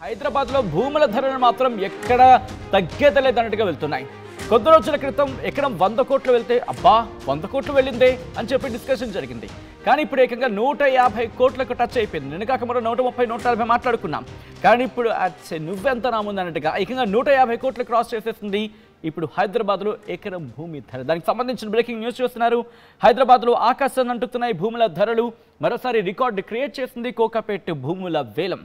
హైదరాబాద్లో భూముల ధరలు మాత్రం ఎక్కడ తగ్గేదలేదన్నట్టుగా వెళ్తున్నాయి. కొద్ది రోజుల క్రితం ఎకరం 100 కోట్లు వెళ్తే అబ్బా 100 కోట్లు వెళ్ళిందే అని చెప్పి డిస్కషన్ జరిగింది. కానీ ఇప్పుడు ఏకంగా 150 కోట్లకు టచ్ అయిపోయింది. నిన్న కాక మరో 130, 140 మాట్లాడుకున్నాం. కానీ ఇప్పుడు నువ్వెంత నాముందన్నట్టుగా ఏకంగా 150 కోట్లు క్రాస్ చేసేస్తుంది ఇప్పుడు హైదరాబాద్లో ఎకరం భూమి ధర. దానికి సంబంధించిన బ్రేకింగ్ న్యూస్ చూస్తున్నారు. హైదరాబాద్లో ఆకాశాన్ని అంటుతున్నాయి భూముల ధరలు. మరోసారి రికార్డు క్రియేట్ చేసింది కోకాపేట భూముల వేలం.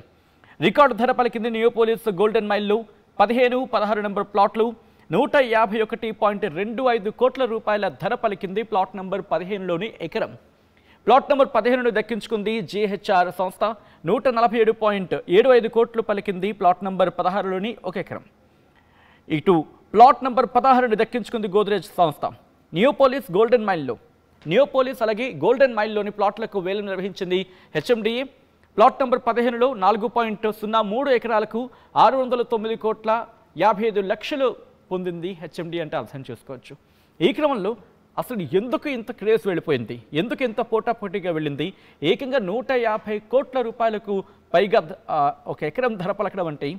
రికార్డు ధర పలికింది నియోపోలిస్ గోల్డెన్ మైల్లో 15, 16 నెంబర్ ప్లాట్లు 151.25 కోట్ల రూపాయల ధర పలికింది. ప్లాట్ నెంబర్ 15లోని ఎకరం. ప్లాట్ నెంబర్ 15ను దక్కించుకుంది జీహెచ్ఆర్ సంస్థ. 147.75 కోట్లు పలికింది ప్లాట్ నెంబర్ 16లోని ఒక ఎకరం. ఇటు ప్లాట్ నెంబర్ 16ను దక్కించుకుంది గోద్రేజ్ సంస్థ. నియోపోలిస్ గోల్డెన్ మైల్లో అలాగే గోల్డెన్ మైల్లోని ప్లాట్లకు వేలం నిర్వహించింది హెచ్ఎండిఏ. ప్లాట్ నెంబర్ 15లో 4.03 ఎకరాలకు 609 కోట్ల 55 లక్షలు పొందింది హెచ్ఎండి అంటే అర్థం చేసుకోవచ్చు. ఈ క్రమంలో అసలు ఎందుకు ఇంత క్రేజ్ వెళ్ళిపోయింది, ఎందుకు ఇంత పోటాపోటీగా వెళ్ళింది? ఏకంగా 150 కోట్ల రూపాయలకు పైగా ఒక ఎకరం ధర పలకడం అంటే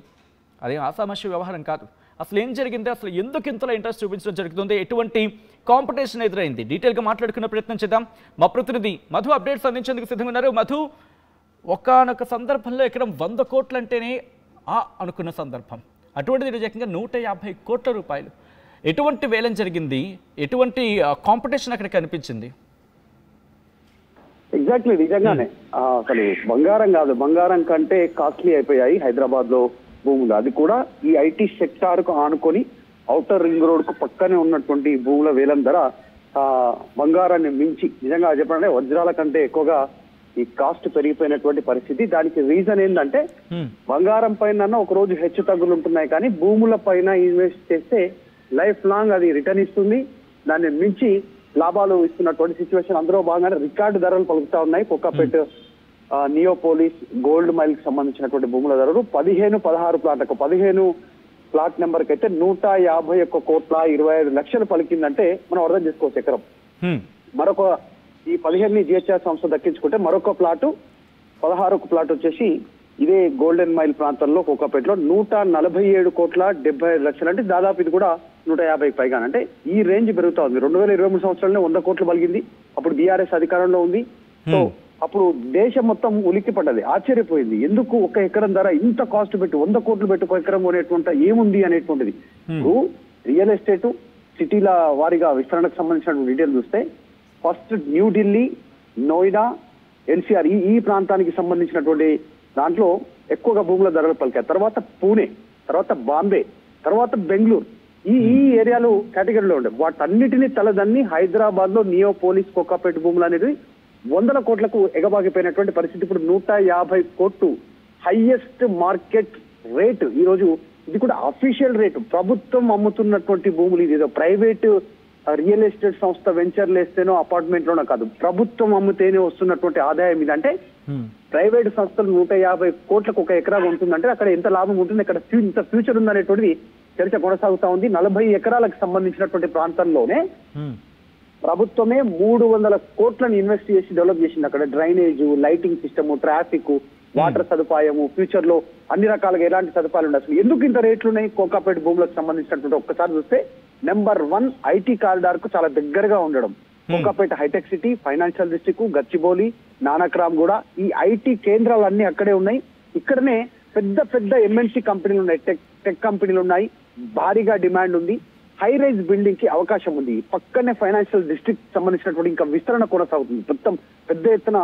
అదేం ఆసామాషి వ్యవహారం కాదు. అసలు ఏం జరిగింది, అసలు ఎందుకు ఇంతలో ఇంట్రెస్ట్ చూపించడం జరుగుతుంది, ఎటువంటి కాంపిటీషన్ ఎదురైంది, డీటెయిల్గా మాట్లాడుకునే ప్రయత్నం చేద్దాం. మా ప్రతినిధి మధు అప్డేట్స్ అందించేందుకు సిద్ధంగా ఉన్నారు. మధు, ఒకానొక సందర్భంలో ఎకరం 100 కోట్లు అంటేనే అనుకున్న సందర్భం, అటువంటిది ఏకంగా 150 కోట్ల రూపాయలు. ఎటువంటి వేలం జరిగింది, ఎటువంటి కాంపిటీషన్ అక్కడ కనిపించింది? ఎగ్జాక్ట్లీ నిజంగానే అసలు బంగారం కాదు, బంగారం కంటే కాస్ట్లీ అయిపోయాయి హైదరాబాద్ లో భూములు. అది కూడా ఈ ఐటీ సెక్టార్ కు ఆనుకొని ఔటర్ రింగ్ రోడ్ కు పక్కనే ఉన్నటువంటి భూముల వేలం ధర బంగారాన్ని మించి నిజంగా చెప్పాలంటే వజ్రాల కంటే ఎక్కువగా ఈ కాస్ట్ పెరిగిపోయినటువంటి పరిస్థితి. దానికి రీజన్ ఏంటంటే బంగారం పైన ఒక రోజు హెచ్చు తగ్గులు ఉంటున్నాయి, కానీ భూముల పైన ఇన్వెస్ట్ చేస్తే లైఫ్ లాంగ్ అది రిటర్న్ ఇస్తుంది, దాన్ని మించి లాభాలు ఇస్తున్నటువంటి సిచ్యువేషన్. అందులో భాగంగానే రికార్డు ధరలు పలుకుతా ఉన్నాయి. కోకాపేట నియోపోలిస్ గోల్డ్ మైల్ కి సంబంధించినటువంటి భూముల ధరలు 15, 16 ప్లాట్లకు 15 ప్లాట్ నెంబర్కి అయితే 151 కోట్ల 25 లక్షలు పలికిందంటే మనం అర్థం చేసుకోవచ్చు ఎకరం. మరొక ఈ 15ని జిహెచ్ఆర్ సంస్థ దక్కించుకుంటే మరొక ప్లాటు 16 ప్లాట్ వచ్చేసి ఇదే గోల్డెన్ మైల్ ప్రాంతంలో కోకాపేటలో 147 కోట్ల 75 లక్షలు. అంటే దాదాపు ఇది కూడా 150కి పైగా. అంటే ఈ రేంజ్ పెరుగుతా ఉంది. 2023 సంవత్సరంలో 100 కోట్లు పలికింది. అప్పుడు బీఆర్ఎస్ అధికారంలో ఉంది. సో అప్పుడు దేశం మొత్తం ఉలిక్కి పడ్డది, ఆశ్చర్యపోయింది. ఎందుకు ఒక ఎకరం ధర ఇంత కాస్ట్ పెట్టి 100 కోట్లు పెట్టి ఒక ఎకరం కొనేటువంటి ఏముంది అనేటువంటిది. ఇప్పుడు రియల్ ఎస్టేట్ సిటీల వారిగా విస్తరణకు సంబంధించిన డీటెయిల్ చూస్తే ఫస్ట్ న్యూఢిల్లీ, నోయిడా, ఎన్సీఆర్ ఈ ప్రాంతానికి సంబంధించినటువంటి దాంట్లో ఎక్కువగా భూముల ధరలు పలికారు. తర్వాత పూణే, తర్వాత బాంబే, తర్వాత బెంగళూరు, ఈ ఏరియాలు కేటగిరీలో ఉండే వాటన్నిటినీ తలదన్ని హైదరాబాద్ లో నియోపోలిస్ కోకాపేట భూములు అనేది 100 కోట్లకు ఎగబాగిపోయినటువంటి పరిస్థితి. ఇప్పుడు 150 కోట్లు హైయెస్ట్ మార్కెట్ రేటు ఈ రోజు. ఇది కూడా అఫీషియల్ రేటు, ప్రభుత్వం అమ్ముతున్నటువంటి భూములు. ఇది ఏదో ప్రైవేట్ రియల్ ఎస్టేట్ సంస్థ వెంచర్లు వేస్తేనో అపార్ట్మెంట్ లోనో కాదు, ప్రభుత్వం అమ్ముతేనే వస్తున్నటువంటి ఆదాయం ఇది. అంటే ప్రైవేట్ సంస్థలు 150 కోట్లకు ఒక ఎకరా ఉంటుందంటే అక్కడ ఎంత లాభం ఉంటుంది, అక్కడ ఇంత ఫ్యూచర్ ఉందనేటువంటిది చర్చ కొనసాగుతా ఉంది. 40 ఎకరాలకు సంబంధించినటువంటి ప్రాంతంలోనే ప్రభుత్వమే 300 కోట్లను ఇన్వెస్ట్ చేసి డెవలప్ చేసింది. అక్కడ drainage, lighting system, traffic, water సదుపాయము, ఫ్యూచర్ లో అన్ని రకాలుగా ఎలాంటి సదుపాయాలు ఉన్నాయి. అసలు ఎందుకు ఇంత రేట్లు ఉన్నాయి కోకాపేట భూములకు సంబంధించినటువంటి ఒక్కసారి చూస్తే నెంబర్ 1 ఐటీ కారిడార్ కు చాలా దగ్గరగా ఉండడం. Kokapet hitech city, financial district, Gachibowli, Nanakram కూడా ఈ ఐటీ కేంద్రాలన్నీ అక్కడే ఉన్నాయి. ఇక్కడనే పెద్ద పెద్ద ఎంఎన్సీ కంపెనీలు ఉన్నాయి, టెక్ కంపెనీలు ఉన్నాయి, భారీగా డిమాండ్ ఉంది. హై రైజ్ బిల్డింగ్ కి అవకాశం ఉంది. పక్కనే ఫైనాన్షియల్ డిస్ట్రిక్ట్ సంబంధించినటువంటి ఇంకా విస్తరణ కొనసాగుతుంది. మొత్తం పెద్ద ఎత్తున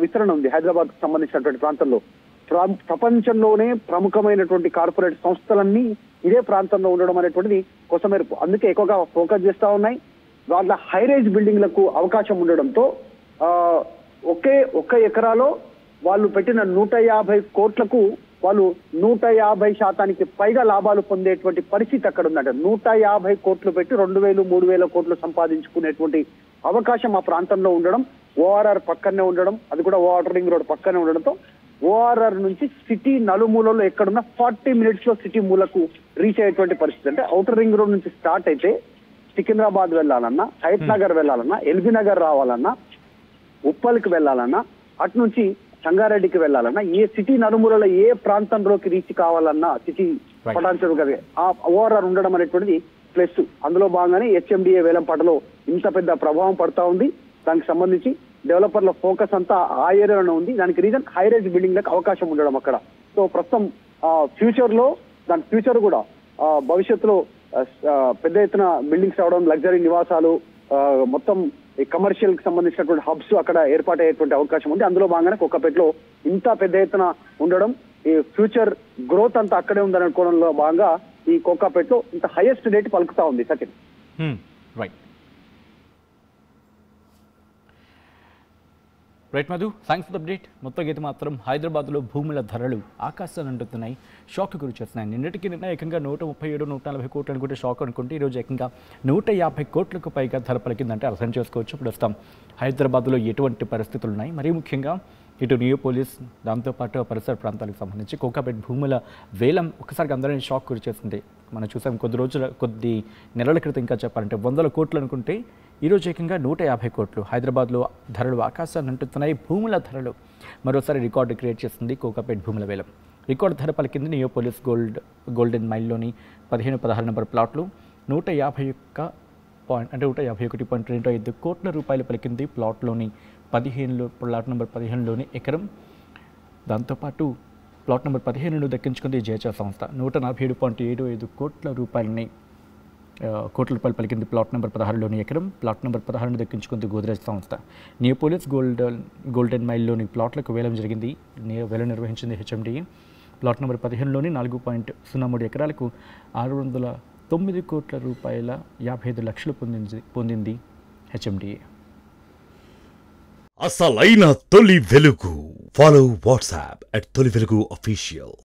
విస్తరణ ఉంది హైదరాబాద్ కు సంబంధించినటువంటి ప్రాంతంలో. ప్రపంచంలోనే ప్రముఖమైనటువంటి కార్పొరేట్ సంస్థలన్నీ ఇదే ప్రాంతంలో ఉండడం అనేటువంటిది కొసమెరుపు. అందుకే ఎక్కువగా ఫోకస్ చేస్తా ఉన్నాయి. వాళ్ళ హై రైజ్ బిల్డింగ్లకు అవకాశం ఉండడంతో ఒక ఎకరాలో వాళ్ళు పెట్టిన 150 కోట్లకు వాళ్ళు 150% పైగా లాభాలు పొందేటువంటి పరిస్థితి అక్కడ ఉందంట. 150 కోట్లు పెట్టి 2000, 3000 కోట్లు సంపాదించుకునేటువంటి అవకాశం ఆ ప్రాంతంలో ఉండడం, ఓఆర్ఆర్ పక్కనే ఉండడం, అది కూడా ఔటర్ రింగ్ రోడ్ పక్కనే ఉండడంతో ఓఆర్ఆర్ నుంచి సిటీ నలుమూలలో ఎక్కడున్నా 40 మినిట్స్ లో సిటీ మూలకు రీచ్ అయ్యేటువంటి పరిస్థితి. అంటే ఔటర్ రింగ్ రోడ్ నుంచి స్టార్ట్ అయితే సికింద్రాబాద్ వెళ్ళాలన్నా, హయత్ నగర్ వెళ్ళాలన్నా, ఎల్బీ నగర్ రావాలన్నా, ఉప్పల్కి వెళ్ళాలన్నా, అటు నుంచి సంగారెడ్డికి వెళ్ళాలన్నా, ఏ సిటీ నలుమూలలో ఏ ప్రాంతంలోకి రీచ్ కావాలన్నా సిటీ పటాన్చెరు గారి ఆ ఓఆర్ఆర్ ఉండడం అనేటువంటిది ప్లస్. అందులో భాగంగానే హెచ్ఎండిఏ వేలంపాటలో ఇంత పెద్ద ప్రభావం పడతా ఉంది. దానికి సంబంధించి డెవలపర్ల ఫోకస్ అంతా ఆ ఏరియాలోనే ఉంది. దానికి రీజన్ హై రైజ్ బిల్డింగ్లకు అవకాశం ఉండడం అక్కడ. సో ప్రస్తుతం ఫ్యూచర్ లో దాని ఫ్యూచర్ కూడా భవిష్యత్తులో పెద్ద ఎత్తున బిల్డింగ్స్ రావడం, లగ్జరీ నివాసాలు, మొత్తం కమర్షియల్ కి సంబంధించినటువంటి హబ్స్ అక్కడ ఏర్పాటయ్యేటువంటి అవకాశం ఉంది. అందులో భాగంగానే కొక్కపేటలో ఇంత పెద్ద ఎత్తున ఉండడం, ఈ ఫ్యూచర్ గ్రోత్ అంతా అక్కడే ఉందని అనుకోవడంలో భాగంగా ఈ కొక్కపేటలో ఇంత హైయెస్ట్ రేట్ పలుకుతా ఉంది Sachin. Right Madhu, thanks for the update. మొత్తం అయితే మాత్రం హైదరాబాద్లో భూముల ధరలు ఆకాశాన్ని అంటున్నాయి, షాక్ గురి చేస్తున్నాయి. నిన్నటికి నిన్న ఏకంగా 137, 140 కోట్లు అనుకుంటే షాక్ అనుకుంటే ఈరోజు ఏకంగా 150 కోట్లకు పైగా ధర పలికిందంటే అర్థం చేసుకోవచ్చు. ఇప్పుడు వస్తాం హైదరాబాద్లో ఎటువంటి పరిస్థితులు ఉన్నాయి, మరీ ముఖ్యంగా ఇటు నియోపోలిస్ దాంతోపాటు పరిసర ప్రాంతాలకు సంబంధించి కోకాపేట భూముల వేలం ఒకసారిగా అందరినీ షాక్ గురి చేస్తుంది. మనం చూసాం కొద్ది నెలల క్రితం ఇంకా చెప్పాలంటే 100 కోట్లు అనుకుంటే ఈరోజు ఏకంగా 150 కోట్లు. హైదరాబాద్లో ధరలు ఆకాశాన్ని అంటున్నాయి. భూముల ధరలు మరోసారి రికార్డు క్రియేట్ చేస్తుంది కోకాపేట భూముల వేలం. రికార్డు ధర పలికింది నియోపోలిస్ గోల్డెన్ మైల్లోని 15-16 నెంబర్ ప్లాట్లు 151.25 కోట్ల రూపాయలు పలికింది. ప్లాట్లోని ప్లాట్ నెంబర్ 15లోని ఎకరం. దాంతోపాటు ప్లాట్ నెంబర్ 15ను దక్కించుకుంది జేహెచ్ఆర్ సంస్థ. 147.75 కోట్ల రూపాయలు పలికింది ప్లాట్ నెంబర్ 16లోని ఎకరం. ప్లాట్ నెంబర్ 16ను దక్కించుకుంది గోద్రేజ్ సంస్థ. నియోపోలిస్ గోల్డెన్ మైల్లోని ప్లాట్లకు వేలం జరిగింది, వేలం నిర్వహించింది హెచ్ఎండిఏ. ప్లాట్ నెంబర్ 15లోని 4.03 ఎకరాలకు 609 కోట్ల రూపాయల 55 లక్షలు పొందింది హెచ్ఎండిఏ. అసలైన తొలి వెలుగు. ఫాలో వాట్సాప్ @తొలి వెలుగు official.